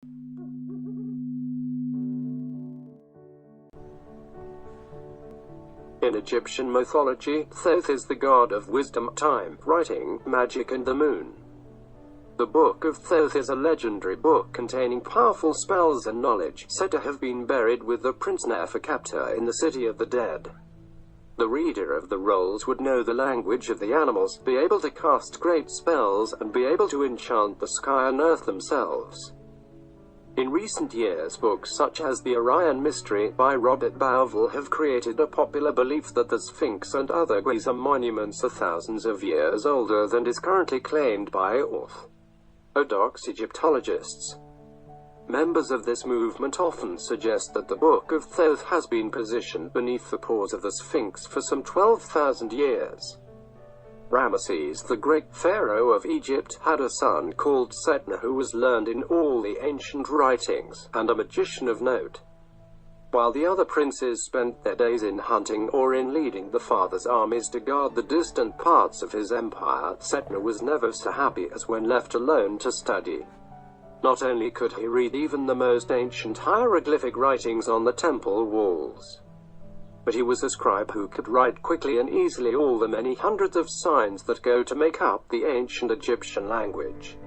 In Egyptian mythology, Thoth is the god of wisdom, time, writing, magic and the moon. The Book of Thoth is a legendary book containing powerful spells and knowledge, said to have been buried with the prince Neferkeptah in the city of the dead. The reader of the rolls would know the language of the animals, be able to cast great spells, and be able to enchant the sky and earth themselves. In recent years, books such as The Orion Mystery by Robert Bauval have created a popular belief that the Sphinx and other Giza monuments are thousands of years older than is currently claimed by orthodox Egyptologists. Members of this movement often suggest that the Book of Thoth has been positioned beneath the paws of the Sphinx for some 12,000 years. Ramesses the Great, pharaoh of Egypt, had a son called Setna who was learned in all the ancient writings, and a magician of note. While the other princes spent their days in hunting or in leading the father's armies to guard the distant parts of his empire, Setna was never so happy as when left alone to study. Not only could he read even the most ancient hieroglyphic writings on the temple walls, but he was a scribe who could write quickly and easily all the many hundreds of signs that go to make up the ancient Egyptian language.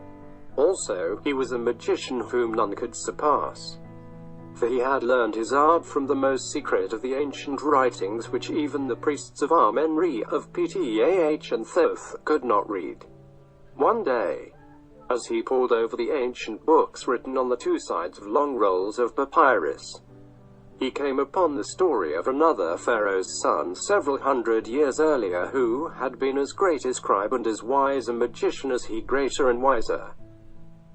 Also, he was a magician whom none could surpass, for he had learned his art from the most secret of the ancient writings which even the priests of Amenre, of Ptah and Thoth could not read. One day, as he pored over the ancient books written on the two sides of long rolls of papyrus, he came upon the story of another pharaoh's son several hundred years earlier who had been as great a scribe and as wise a magician as he, greater and wiser.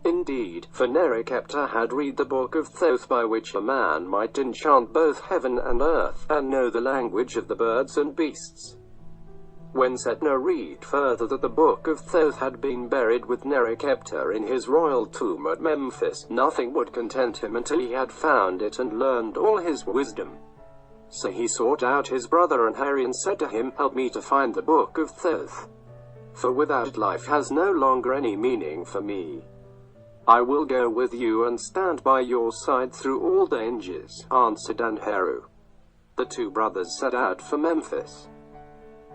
Indeed, for Neferkeptah had read the Book of Thoth, by which a man might enchant both heaven and earth, and know the language of the birds and beasts. When Setna read further that the Book of Thoth had been buried with Neferkeptah in his royal tomb at Memphis, nothing would content him until he had found it and learned all his wisdom. So he sought out his brother Anheri and said to him, "Help me to find the Book of Thoth, for without it life has no longer any meaning for me. I will go with you and stand by your side through all dangers," answered Anheru. The two brothers set out for Memphis,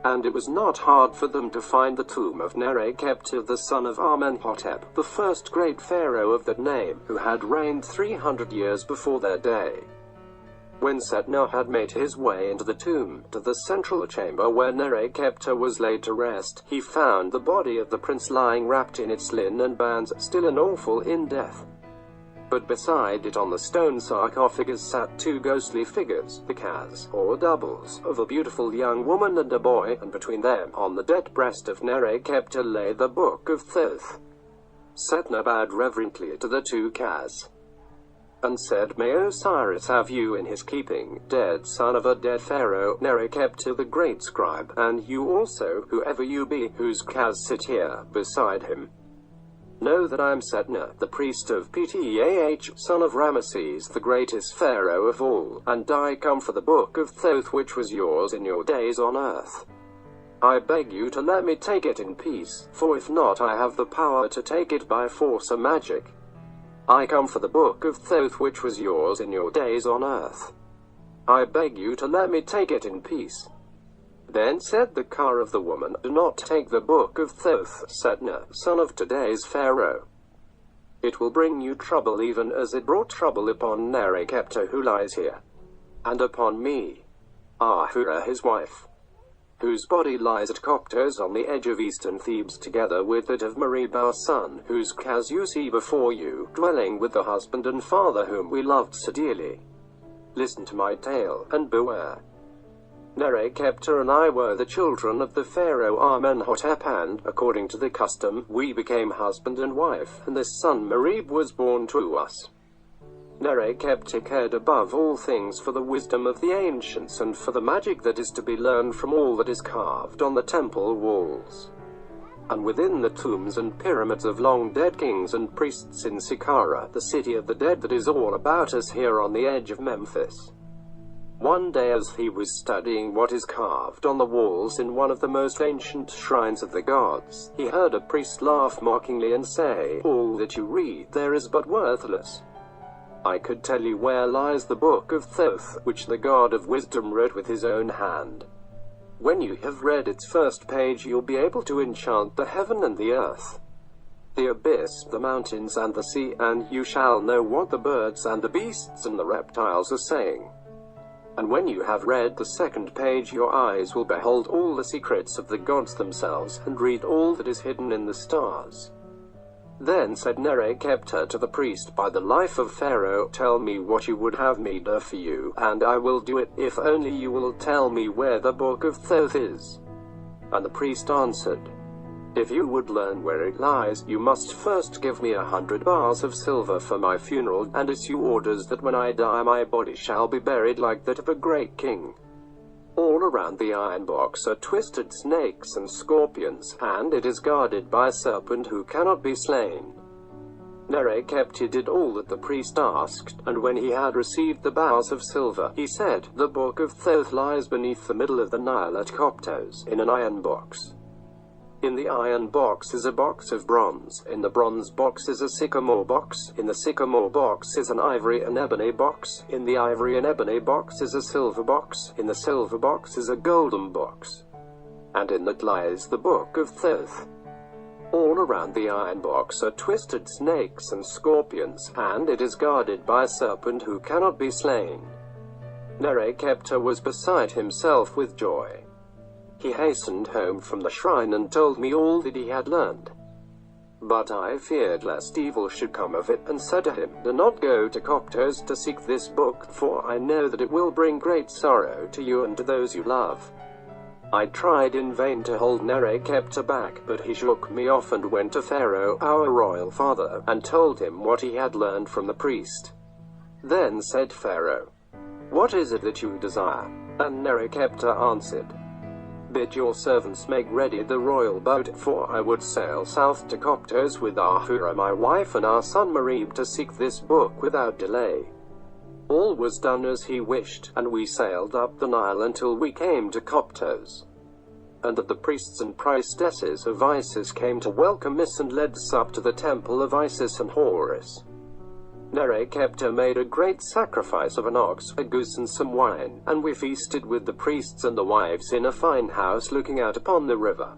and it was not hard for them to find the tomb of Neferkeptah, the son of Amenhotep, the first great pharaoh of that name, who had reigned 300 years before their day. When Setna had made his way into the tomb, to the central chamber where Neferkeptah was laid to rest, he found the body of the prince lying wrapped in its linen bands, still and awful in death. But beside it on the stone sarcophagus sat two ghostly figures, the Kaz, or doubles, of a beautiful young woman and a boy, and between them, on the dead breast of Neferkeptah, lay the Book of Thoth. Setna bowed reverently to the two Kaz, and said, "May Osiris have you in his keeping, dead son of a dead pharaoh, Neferkeptah the great scribe, and you also, whoever you be, whose Kaz sit here beside him. Know that I am Setna, the priest of Ptah, son of Ramesses, the greatest pharaoh of all, and I come for the Book of Thoth which was yours in your days on earth. I beg you to let me take it in peace, for if not I have the power to take it by force or magic. I come for the Book of Thoth which was yours in your days on earth. I beg you to let me take it in peace." Then said the Ka of the woman, "Do not take the Book of Thoth, Setna, son of today's pharaoh. It will bring you trouble even as it brought trouble upon Neferkeptah who lies here, and upon me, Ahura his wife, whose body lies at Coptos on the edge of eastern Thebes, together with that of Merib our son, whose Kaz you see before you, dwelling with the husband and father whom we loved so dearly. Listen to my tale, and beware. Neferkeptah and I were the children of the pharaoh Amenhotep, and, according to the custom, we became husband and wife, and this son Merib was born to us. Neferkeptah cared above all things for the wisdom of the ancients and for the magic that is to be learned from all that is carved on the temple walls, and within the tombs and pyramids of long-dead kings and priests in Saqqara, the city of the dead that is all about us here on the edge of Memphis. One day as he was studying what is carved on the walls in one of the most ancient shrines of the gods, he heard a priest laugh mockingly and say, "All that you read there is but worthless. I could tell you where lies the Book of Thoth, which the God of Wisdom wrote with his own hand. When you have read its first page, you'll be able to enchant the heaven and the earth, the abyss, the mountains and the sea, and you shall know what the birds and the beasts and the reptiles are saying. And when you have read the second page, your eyes will behold all the secrets of the gods themselves, and read all that is hidden in the stars. Then said Nerekepta to the priest, by the life of Pharaoh, tell me what you would have me do for you, and I will do it, if only you will tell me where the Book of Thoth is. And the priest answered, if you would learn where it lies, you must first give me 100 bars of silver for my funeral, and issue orders that when I die my body shall be buried like that of a great king. All around the iron box are twisted snakes and scorpions, and it is guarded by a serpent who cannot be slain. Nerekepta did all that the priest asked, and when he had received the bars of silver, he said, the Book of Thoth lies beneath the middle of the Nile at Koptos, in an iron box. In the iron box is a box of bronze, in the bronze box is a sycamore box, in the sycamore box is an ivory and ebony box, in the ivory and ebony box is a silver box, in the silver box is a golden box, and in that lies the Book of Thoth. All around the iron box are twisted snakes and scorpions, and it is guarded by a serpent who cannot be slain. Nerekepta was beside himself with joy. He hastened home from the shrine and told me all that he had learned. But I feared lest evil should come of it, and said to him, do not go to Koptos to seek this book, for I know that it will bring great sorrow to you and to those you love. I tried in vain to hold Nerekepta back, but he shook me off and went to Pharaoh, our royal father, and told him what he had learned from the priest. Then said Pharaoh, what is it that you desire? And Nerekepta answered, bid your servants make ready the royal boat, for I would sail south to Koptos with Ahura my wife and our son Merib to seek this book without delay. All was done as he wished, and we sailed up the Nile until we came to Koptos. And that the priests and priestesses of Isis came to welcome us and led us up to the temple of Isis and Horus. Nerekepta made a great sacrifice of an ox, a goose and some wine, and we feasted with the priests and the wives in a fine house looking out upon the river.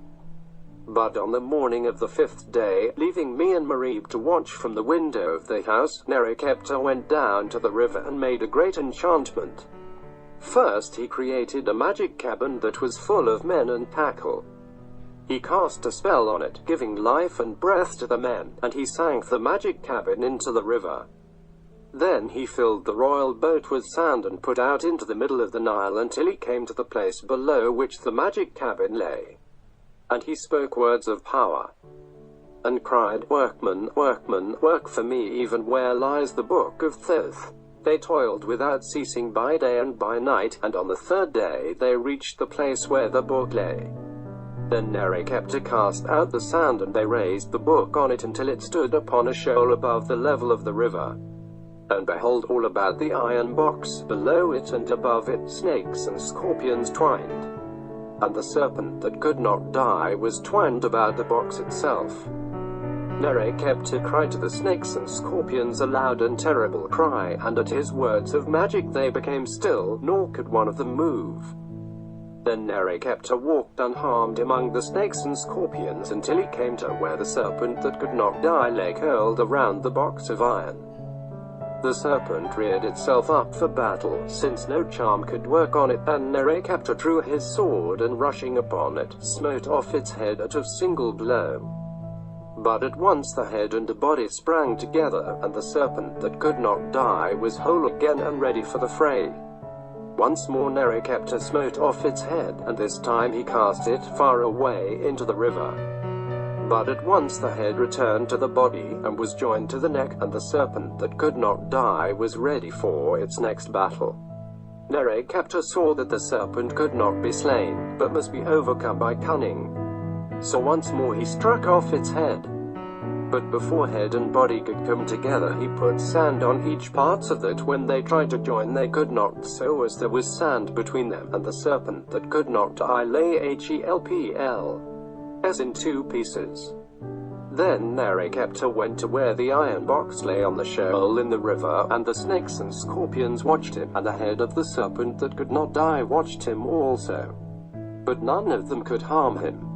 But on the morning of the 5th day, leaving me and Merib to watch from the window of the house, Nerekepta went down to the river and made a great enchantment. First he created a magic cabin that was full of men and tackle. He cast a spell on it, giving life and breath to the men, and he sank the magic cabin into the river. Then he filled the royal boat with sand and put out into the middle of the Nile until he came to the place below which the magic cabin lay. And he spoke words of power, and cried, workmen, workmen, work for me even where lies the Book of Thoth. They toiled without ceasing by day and by night, and on the 3rd day they reached the place where the book lay. Then Nerekepta cast out the sand, and they raised the book on it until it stood upon a shoal above the level of the river. And behold, all about the iron box, below it and above it, snakes and scorpions twined. And the serpent that could not die was twined about the box itself. Nerekepta cried to the snakes and scorpions a loud and terrible cry, and at his words of magic they became still, nor could one of them move. Then Nerekepta walked unharmed among the snakes and scorpions until he came to where the serpent that could not die lay curled around the box of iron. The serpent reared itself up for battle, since no charm could work on it, and Nerekepta drew his sword and rushing upon it, smote off its head at a single blow. But at once the head and the body sprang together, and the serpent that could not die was whole again and ready for the fray. Once more Nerekepta smote off its head, and this time he cast it far away into the river. But at once the head returned to the body, and was joined to the neck, and the serpent that could not die was ready for its next battle. Nerekepta saw that the serpent could not be slain, but must be overcome by cunning. So once more he struck off its head. But before head and body could come together, he put sand on each part so that when they tried to join they could not, so as there was sand between them, and the serpent that could not die lay helpless in 2 pieces. Then Nerekepta went to where the iron box lay on the shoal in the river, and the snakes and scorpions watched him, and the head of the serpent that could not die watched him also. But none of them could harm him.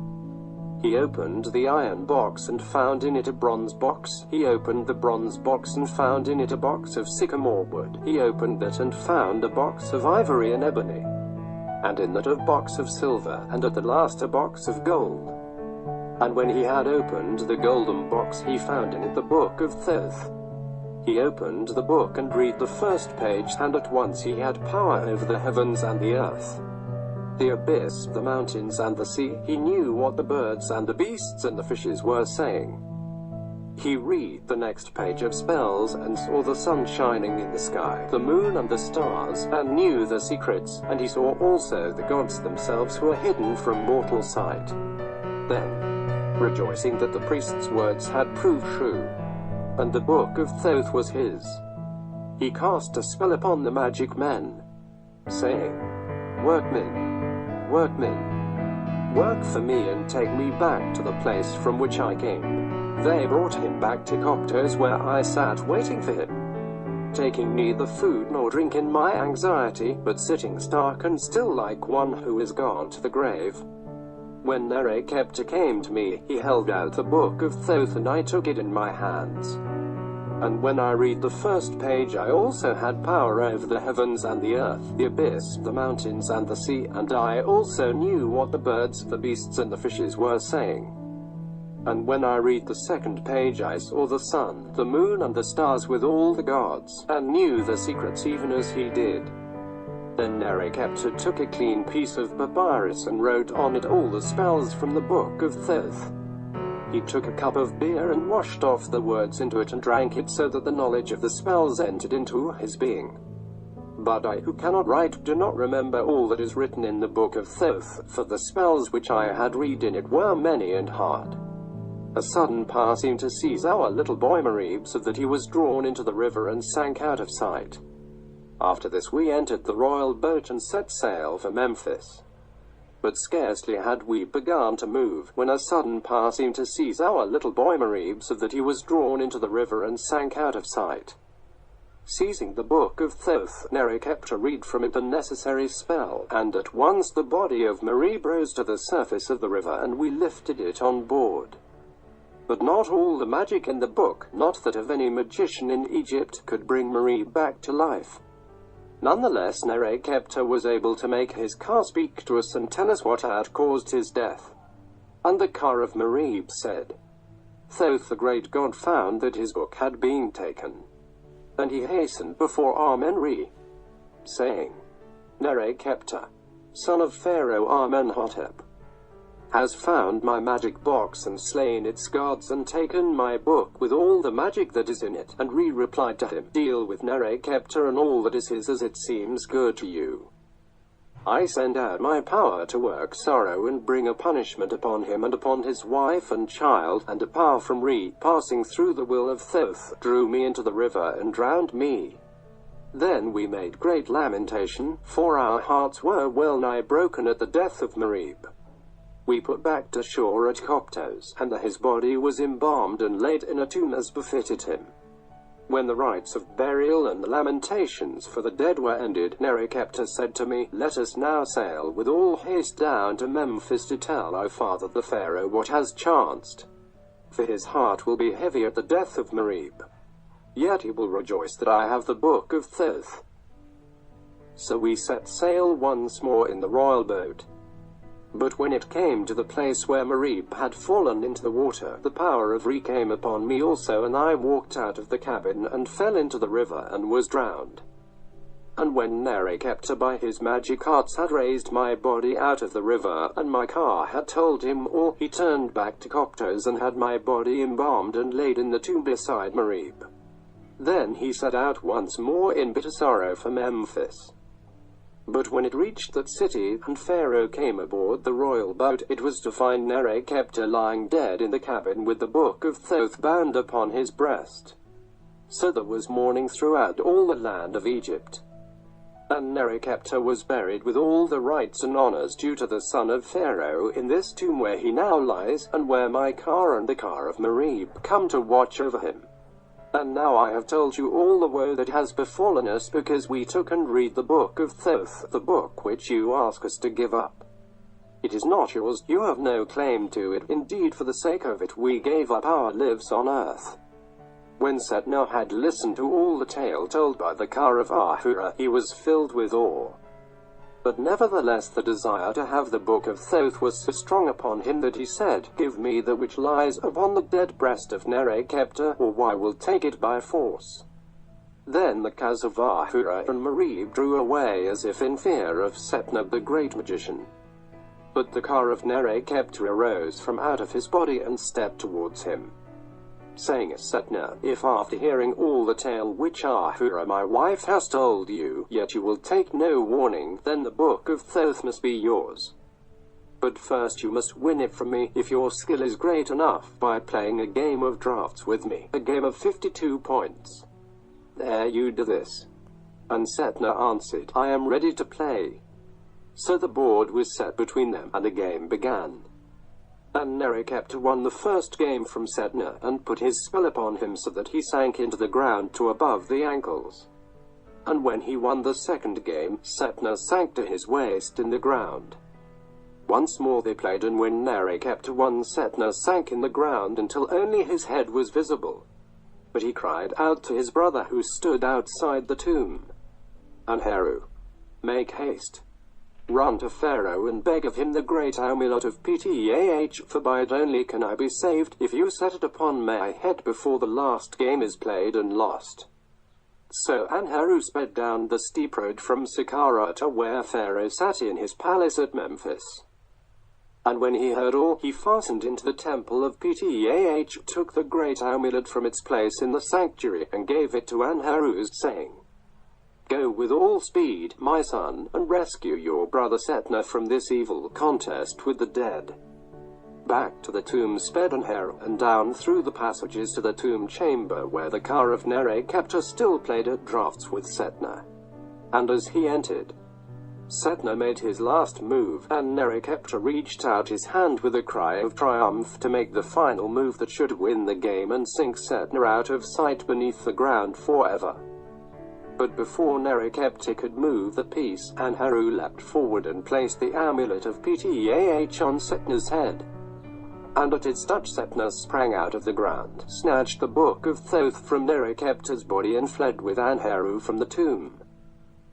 He opened the iron box and found in it a bronze box. He opened the bronze box and found in it a box of sycamore wood. He opened it and found a box of ivory and ebony, and in that a box of silver, and at the last a box of gold. And when he had opened the golden box, he found in it the book of Thoth. He opened the book and read the first page, and at once he had power over the heavens and the earth, the abyss, the mountains and the sea. He knew what the birds and the beasts and the fishes were saying. He read the next page of spells, and saw the sun shining in the sky, the moon and the stars, and knew the secrets, and he saw also the gods themselves who were hidden from mortal sight. Then, rejoicing that the priest's words had proved true, and the book of Thoth was his, he cast a spell upon the magic men, saying, "Workmen, workmen, work for me and take me back to the place from which I came." They brought him back to Koptos, where I sat waiting for him, taking neither food nor drink in my anxiety, but sitting stark and still like one who is gone to the grave. When Nerekepta came to me, he held out the book of Thoth, and I took it in my hands. And when I read the first page, I also had power over the heavens and the earth, the abyss, the mountains and the sea, and I also knew what the birds, the beasts and the fishes were saying. And when I read the second page, I saw the sun, the moon and the stars with all the gods, and knew the secrets even as he did. Then Nerekepta took a clean piece of papyrus and wrote on it all the spells from the book of Thoth. He took a cup of beer and washed off the words into it and drank it, so that the knowledge of the spells entered into his being. But I, who cannot write, do not remember all that is written in the book of Thoth, for the spells which I had read in it were many and hard. A sudden power seemed to seize our little boy Marib, so that he was drawn into the river and sank out of sight. After this we entered the royal boat and set sail for Memphis. But scarcely had we begun to move, when a sudden power seemed to seize our little boy Marib, so that he was drawn into the river and sank out of sight. Seizing the book of Thoth, Nerekepta read from it the necessary spell, and at once the body of Marib rose to the surface of the river, and we lifted it on board. But not all the magic in the book, not that of any magician in Egypt, could bring Marib back to life. Nonetheless, Nerekepta was able to make his car speak to us and tell us what had caused his death. And the car of Marib said, "Thoth, the great god, found that his book had been taken. And he hastened before Amenri, saying, 'Nerekepta, son of Pharaoh Amenhotep, has found my magic box and slain its gods and taken my book with all the magic that is in it.' And we replied to him, 'Deal with Nerekepta and all that is his as it seems good to you. I send out my power to work sorrow and bring a punishment upon him and upon his wife and child.' And a power from Re, passing through the will of Thoth, drew me into the river and drowned me. Then we made great lamentation, for our hearts were well nigh broken at the death of Marib. We put back to shore at Koptos, and his body was embalmed and laid in a tomb as befitted him. When the rites of burial and the lamentations for the dead were ended, Nerekepta said to me, 'Let us now sail with all haste down to Memphis to tell our father the Pharaoh what has chanced. For his heart will be heavy at the death of Marib. Yet he will rejoice that I have the book of Thoth.' So we set sail once more in the royal boat. But when it came to the place where Marib had fallen into the water, the power of Re came upon me also, and I walked out of the cabin and fell into the river and was drowned. And when Nerekepta by his magic arts had raised my body out of the river, and my car had told him all, he turned back to Koptos and had my body embalmed and laid in the tomb beside Marib. Then he set out once more in bitter sorrow for Memphis. But when it reached that city, and Pharaoh came aboard the royal boat, it was to find Nerekepta lying dead in the cabin with the book of Thoth bound upon his breast. So there was mourning throughout all the land of Egypt. And Nerekepta was buried with all the rights and honors due to the son of Pharaoh in this tomb where he now lies, and where my car and the car of Merib come to watch over him. And now I have told you all the woe that has befallen us because we took and read the book of Thoth, the book which you ask us to give up. It is not yours, you have no claim to it, indeed for the sake of it we gave up our lives on earth. When Setna had listened to all the tale told by the car of Ahura, he was filled with awe. But nevertheless the desire to have the book of Thoth was so strong upon him that he said, "Give me that which lies upon the dead breast of Nerekepta, or I will take it by force." Then the cars of Ahura and Merib drew away as if in fear of Setna the great magician. But the car of Nerekepta arose from out of his body and stepped towards him, saying, "Setna, if after hearing all the tale which Ahura my wife has told you, yet you will take no warning, then the book of Thoth must be yours. But first you must win it from me, if your skill is great enough, by playing a game of drafts with me, a game of 52 points. There you do this." And Setna answered, "I am ready to play." So the board was set between them, and the game began. And Nerekepta won the first game from Setna, and put his spell upon him so that he sank into the ground to above the ankles. And when he won the second game, Setna sank to his waist in the ground. Once more they played, and when Nerekepta won, Setna sank in the ground until only his head was visible. But he cried out to his brother who stood outside the tomb, "Anheru, make haste. Run to Pharaoh and beg of him the great amulet of Ptah, for by it only can I be saved, if you set it upon my head before the last game is played and lost." So Anheru sped down the steep road from Saqqara to where Pharaoh sat in his palace at Memphis. And when he heard all, he fastened into the temple of Ptah, took the great amulet from its place in the sanctuary, and gave it to Anheru, saying, "Go with all speed, my son, and rescue your brother Setna from this evil contest with the dead." Back to the tomb sped Anheru, and down through the passages to the tomb chamber where the car of Nerekepta still played at drafts with Setna. And as he entered, Setna made his last move, and Nerekepta reached out his hand with a cry of triumph to make the final move that should win the game and sink Setna out of sight beneath the ground forever. But before Nerekepta could move the piece, Anheru leapt forward and placed the amulet of Ptah on Setna's head. And at its touch Setna sprang out of the ground, snatched the book of Thoth from Nerekepta's body, and fled with Anheru from the tomb.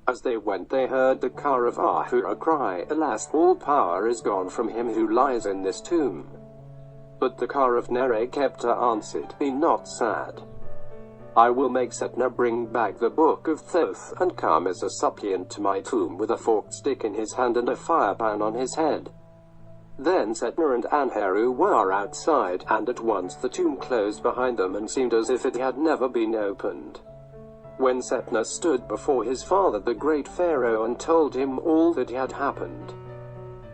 As they went they heard the car of Ahura cry, "Alas, all power is gone from him who lies in this tomb." But the car of Nerekepta answered, "Be not sad. I will make Setna bring back the book of Thoth, and come as a suppliant to my tomb with a forked stick in his hand and a firepan on his head." Then Setna and Anheru were outside, and at once the tomb closed behind them and seemed as if it had never been opened. When Setna stood before his father the great Pharaoh and told him all that had happened,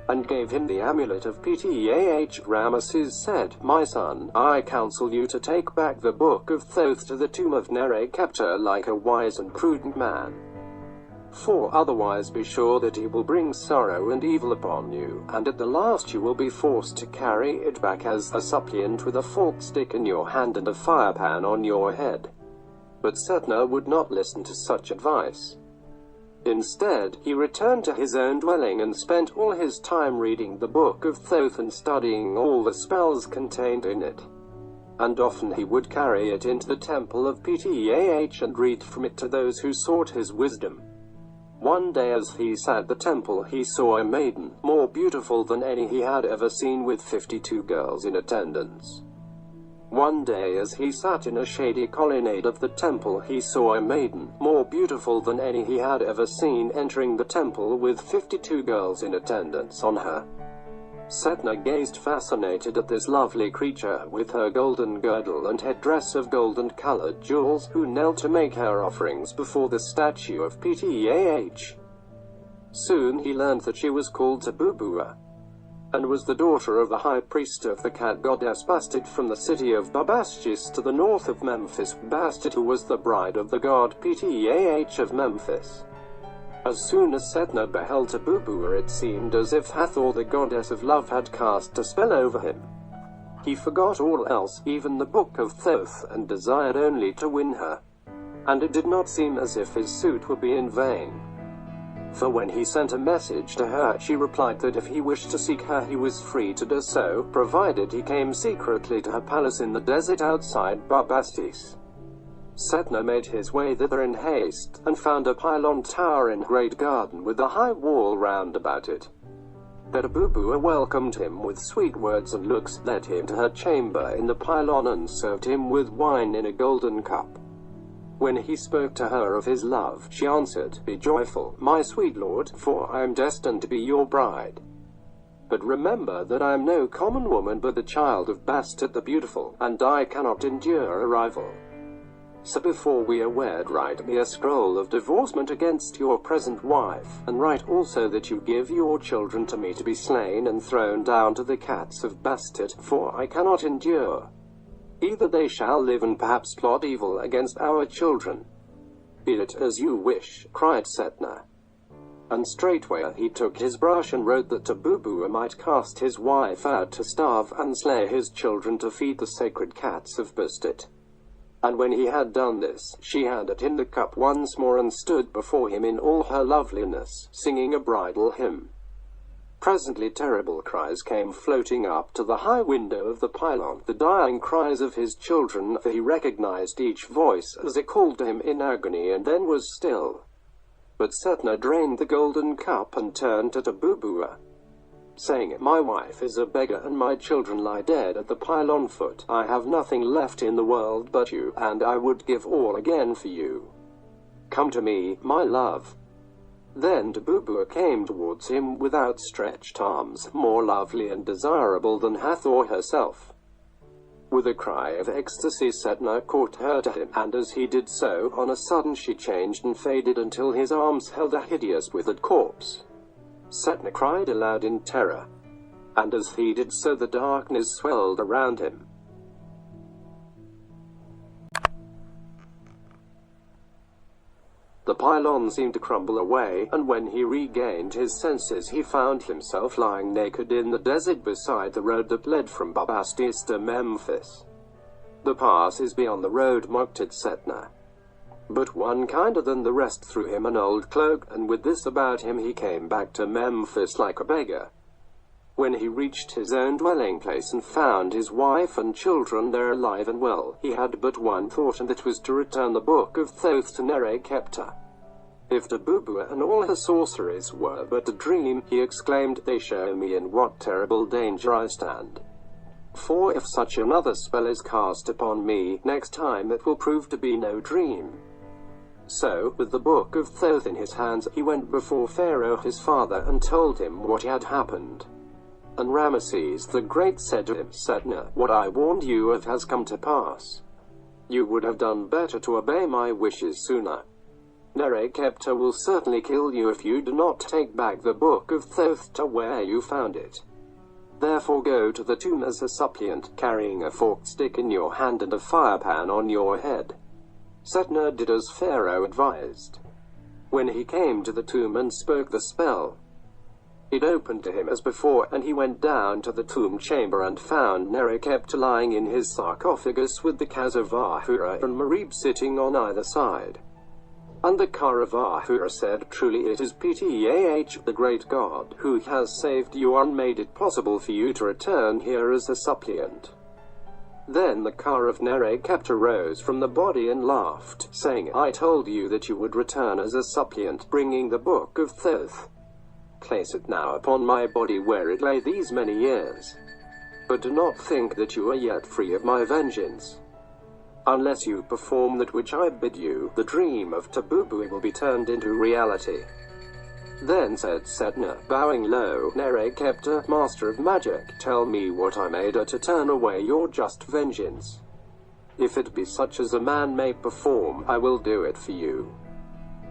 and gave him the amulet of Ptah, Ramesses said, "My son, I counsel you to take back the book of Thoth to the tomb of Nerekepta like a wise and prudent man. For otherwise be sure that he will bring sorrow and evil upon you, and at the last you will be forced to carry it back as a suppliant with a forked stick in your hand and a firepan on your head." But Setna would not listen to such advice. Instead, he returned to his own dwelling and spent all his time reading the book of Thoth and studying all the spells contained in it. And often he would carry it into the temple of Ptah and read from it to those who sought his wisdom. One day as he sat at the temple he saw a maiden, more beautiful than any he had ever seen, with 52 girls in attendance. One day as he sat in a shady colonnade of the temple he saw a maiden, more beautiful than any he had ever seen, entering the temple with 52 girls in attendance on her. Setna gazed fascinated at this lovely creature, with her golden girdle and headdress of golden-colored jewels, who knelt to make her offerings before the statue of Ptah. Soon he learned that she was called Tabubua, and was the daughter of the high priest of the cat goddess Bastet from the city of Bubastis to the north of Memphis, Bastet who was the bride of the god Ptah of Memphis. As soon as Setna beheld Tabubua, it seemed as if Hathor, the goddess of love, had cast a spell over him. He forgot all else, even the Book of Thoth, and desired only to win her. And it did not seem as if his suit would be in vain. For when he sent a message to her, she replied that if he wished to seek her he was free to do so, provided he came secretly to her palace in the desert outside Bubastis. Setna made his way thither in haste, and found a pylon tower in great garden with a high wall round about it. Tabubua welcomed him with sweet words and looks, led him to her chamber in the pylon, and served him with wine in a golden cup. When he spoke to her of his love, she answered, "Be joyful, my sweet lord, for I am destined to be your bride. But remember that I am no common woman but the child of Bastet the Beautiful, and I cannot endure a rival. So before we are wed, write me a scroll of divorcement against your present wife, and write also that you give your children to me to be slain and thrown down to the cats of Bastet, for I cannot endure. Either they shall live and perhaps plot evil against our children." "Be it as you wish," cried Setna. And straightway he took his brush and wrote that Tabubua might cast his wife out to starve, and slay his children to feed the sacred cats of Bastet. And when he had done this, she handed him the cup once more and stood before him in all her loveliness, singing a bridal hymn. Presently terrible cries came floating up to the high window of the pylon, the dying cries of his children, for he recognized each voice as it called to him in agony, and then was still. But Setna drained the golden cup and turned to Tabubua, saying, "My wife is a beggar, and my children lie dead at the pylon foot. I have nothing left in the world but you, and I would give all again for you. Come to me, my love." Then Tabubua came towards him with outstretched arms, more lovely and desirable than Hathor herself. With a cry of ecstasy, Setna caught her to him, and as he did so, on a sudden she changed and faded until his arms held a hideous withered corpse. Setna cried aloud in terror, and as he did so the darkness swelled around him. The pylon seemed to crumble away, and when he regained his senses he found himself lying naked in the desert beside the road that led from Bubastis to Memphis. "The pass is beyond the road," mocked it Setna. But one kinder than the rest threw him an old cloak, and with this about him he came back to Memphis like a beggar. When he reached his own dwelling place and found his wife and children there alive and well, he had but one thought, and that was to return the Book of Thoth to Nerekepta. If Tabubua and all her sorceries were but a dream, he exclaimed, "they show me in what terrible danger I stand. For if such another spell is cast upon me, next time it will prove to be no dream." So, with the Book of Thoth in his hands, he went before Pharaoh his father and told him what had happened. And Ramesses the Great said to him, "Setna, what I warned you of has come to pass. You would have done better to obey my wishes sooner. Nerekepta will certainly kill you if you do not take back the Book of Thoth to where you found it. Therefore go to the tomb as a suppliant, carrying a forked stick in your hand and a firepan on your head." Setna did as Pharaoh advised. When he came to the tomb and spoke the spell, it opened to him as before, and he went down to the tomb chamber and found Nerekepta lying in his sarcophagus with the Kaz of Ahura and Marib sitting on either side. And the Ka of Ahura said, "Truly it is Ptah, the great God, who has saved you and made it possible for you to return here as a suppliant." Then the Ka of Nerekepta rose from the body and laughed, saying, "I told you that you would return as a suppliant, bringing the Book of Thoth. Place it now upon my body where it lay these many years. But do not think that you are yet free of my vengeance. Unless you perform that which I bid you, the dream of Tabubua will be turned into reality." Then said Setna, bowing low, "Nerekepta, master of magic, tell me what I may do to turn away your just vengeance. If it be such as a man may perform, I will do it for you."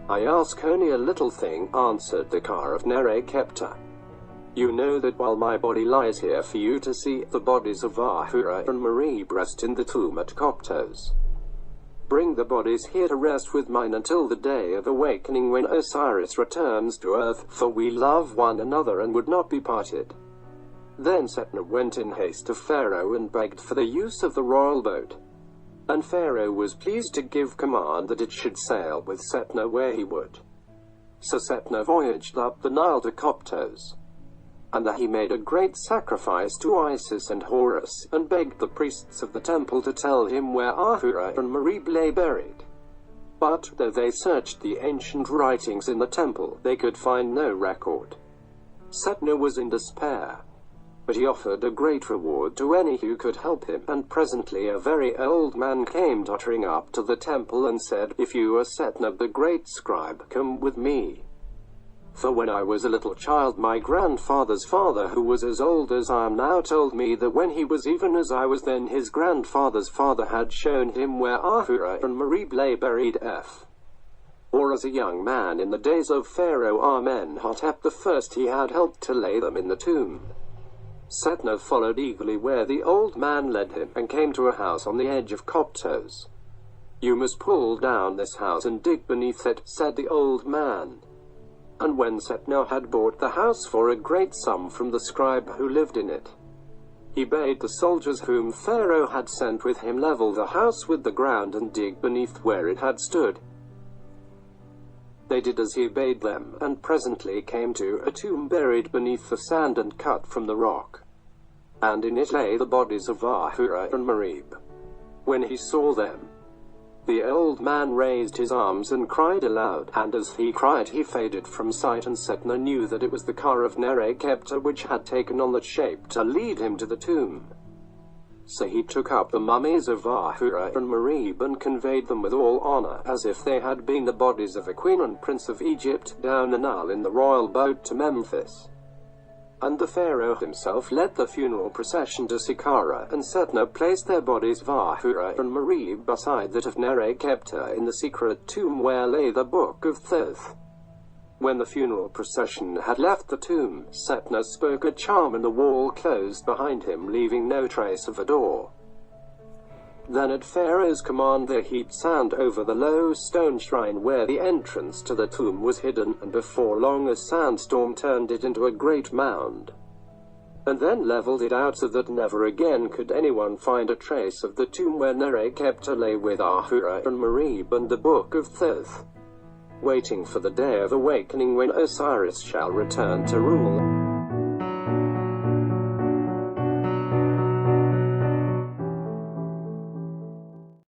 "I ask only a little thing," answered the Ka of Nerekepta. "You know that while my body lies here for you to see, the bodies of Ahura and Marib rest in the tomb at Koptos. Bring the bodies here to rest with mine until the day of awakening when Osiris returns to earth, for we love one another and would not be parted." Then Setna went in haste to Pharaoh and begged for the use of the royal boat. And Pharaoh was pleased to give command that it should sail with Setna where he would. So Setna voyaged up the Nile to Coptos. And there he made a great sacrifice to Isis and Horus, and begged the priests of the temple to tell him where Ahura and Merib lay buried. But, though they searched the ancient writings in the temple, they could find no record. Setna was in despair. But he offered a great reward to any who could help him, and presently a very old man came tottering up to the temple and said, "If you are Setna the great scribe, come with me. For when I was a little child, my grandfather's father, who was as old as I am now, told me that when he was even as I was then, his grandfather's father had shown him where Ahura and Merib lay buried or as a young man in the days of Pharaoh Amenhotep I, he had helped to lay them in the tomb." Setna followed eagerly where the old man led him, and came to a house on the edge of Coptos. "You must pull down this house and dig beneath it," said the old man. And when Setna had bought the house for a great sum from the scribe who lived in it, he bade the soldiers whom Pharaoh had sent with him level the house with the ground and dig beneath where it had stood. They did as he bade them, and presently came to a tomb buried beneath the sand and cut from the rock. And in it lay the bodies of Ahura and Merib. When he saw them, the old man raised his arms and cried aloud, and as he cried he faded from sight, and Setna knew that it was the car of Nerekepta which had taken on that shape to lead him to the tomb. So he took up the mummies of Ahura and Merib and conveyed them with all honor, as if they had been the bodies of a queen and prince of Egypt, down the Nile in the royal boat to Memphis. And the Pharaoh himself led the funeral procession to Sikkara, and Setna placed their bodies of Ahura and Merib beside that of Nerekepta in the secret tomb where lay the Book of Thoth. When the funeral procession had left the tomb, Setna spoke a charm and the wall closed behind him, leaving no trace of a door. Then at Pharaoh's command they heaped sand over the low stone shrine where the entrance to the tomb was hidden, and before long a sandstorm turned it into a great mound, and then leveled it out so that never again could anyone find a trace of the tomb where Nerekepta lay with Ahura and Merib and the Book of Thoth, waiting for the day of awakening when Osiris shall return to rule.